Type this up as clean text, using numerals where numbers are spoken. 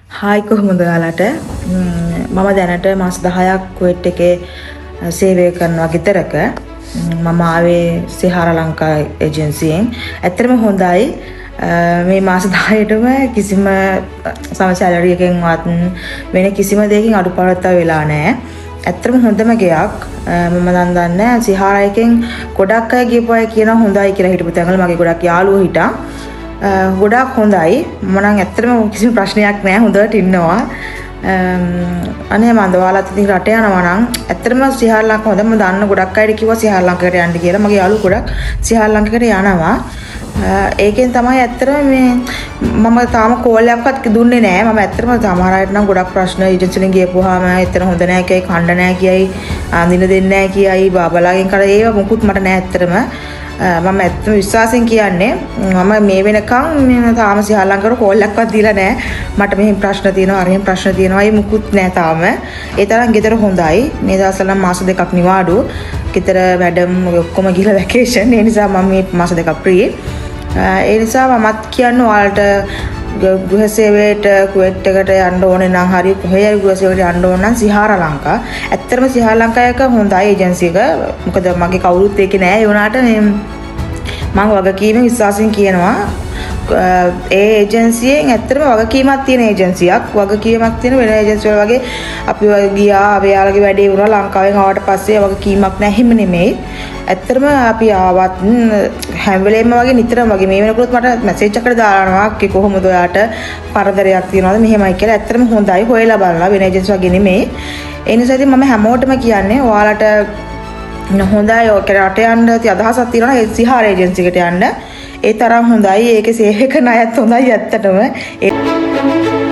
Hi කොහොමද ඔයාලට මම දැනට මාස 10ක් කුවේට් එකේ සේවය කරනවා ගෙදරක මම ආවේ සිහාර ලංකා ඒජන්සියෙන් ඇත්තටම හොඳයි මේ මාස 10ටම කිසිම සම සැලරි එකෙන්වත් වෙන කිසිම දෙයකින් අඩුපාඩුවක් වෙලා නැහැ ඇත්තටම හොඳම ගයක් මම දැන් දන්නේ සිහාර එකෙන් ගොඩක් අය ගිහපු අය කියනවා හොඳයි කියලා හිටපු තැන්වල මගේ ගොඩක් යාළුවෝ හිටා ගොඩක් හොඳයි මම නම් ඇත්තටම කිසිම ප්‍රශ්නයක් නැහැ හොඳට ඉන්නවා අනේ මන්ද ඔයාලත් ඉතින් රට යනවා නම් ඇත්තටම සිහාර ලංකාව හොඳ මම දන්න ගොඩක් අයට කිව්වා සිහාර ලංකාවට යන්න කියලා මගේ යාළුවෝ ගොඩක් සිහාර ලංකාවට යනවා ඒකෙන් තමයි ඇත්තටම මේ මම තාම කෝල් එකක්වත් දුන්නේ නැහැ මම ඇත්තටම සමහර අයට නම් ගොඩක් ප්‍රශ්න ඒජන්සි වලින් ගියපුවාම එතන හොඳ නැහැ කියයි කණ්ඩ නැහැ කියයි අඳින දෙන්නේ නැහැ කියයි බාබලාගෙන් කර ඒව මොකුත් මට නැහැ ඇත්තටම මම ඇත්තම විශ්වාසයෙන් කියන්නේ මම මේ වෙනකන් මම තාම සිහාර ලංකාවට කෝල් එකක්වත් දීලා නැහැ මට මෙහෙම ප්‍රශ්න තියෙනවා අරහෙම ප්‍රශ්න තියෙනවා ඒ මුකුත් නැහැ තාම ඒ තරම් ගෙදර හොඳයි මේ දවස්වල නම් මාස දෙකක් නිවාඩු ගෙදර වැඩම ඔක්කොම ගිහලා වැකේෂන් ඒ නිසා මම මේ මාස දෙකක් ෆ්‍රී ඒ නිසා මමත් කියන්න ඔයාලට ගෘහ සේවයට කුවේට් එකට යන්න ඕනේ නම් හරි කොහේ හරි ගෘහ සේවයට යන්න ඕන නම් සිහාර ලංකා. ඇත්තටම සිහාර ලංකා එක හොඳයි ඒජන්සි එක. මොකද මගේ කවුරුත් ඒකේ නෑ. ඒ වුණාට මම වගකීමෙන් විශ්වාසයෙන් කියනවා ඒ ඒජන්සියෙන් ඇත්තටම වගකීමක් තියෙන ඒජන්සියක්. වගකීමක් තියෙන වෙන ඒජන්සි වල වගේ අපි ගියා අපේ වැඩේ වුණා ලංකාවෙන් ආවට පස්සේ වගකීමක් නැහැ හිම නෙමෙයි. ඇත්තටම අපි ආවත් හැම වෙලේම වගේ නිතරම වගේ මේ වෙනකොට මට මැසේජ් එකකට දානවා කි කොහොමද ඔයාට කරදරයක් තියනවද මෙහෙමයි කියලා ඇත්තටම හොඳයි හොයලා බලලා වෙන ඒජන්සි වගේ නෙමෙයි ඒ නිසා ඉතින් මම හැමෝටම කියන්නේ ඔයාලට හොඳයි ඔය රට යන්න අදහසක් තියෙනවා ඒ සිහාර ඒජන්සි එකට යන්න ඒ තරම් හොඳයි ඒකේ සේවය කරන අයත් හොඳයි ඇත්තටම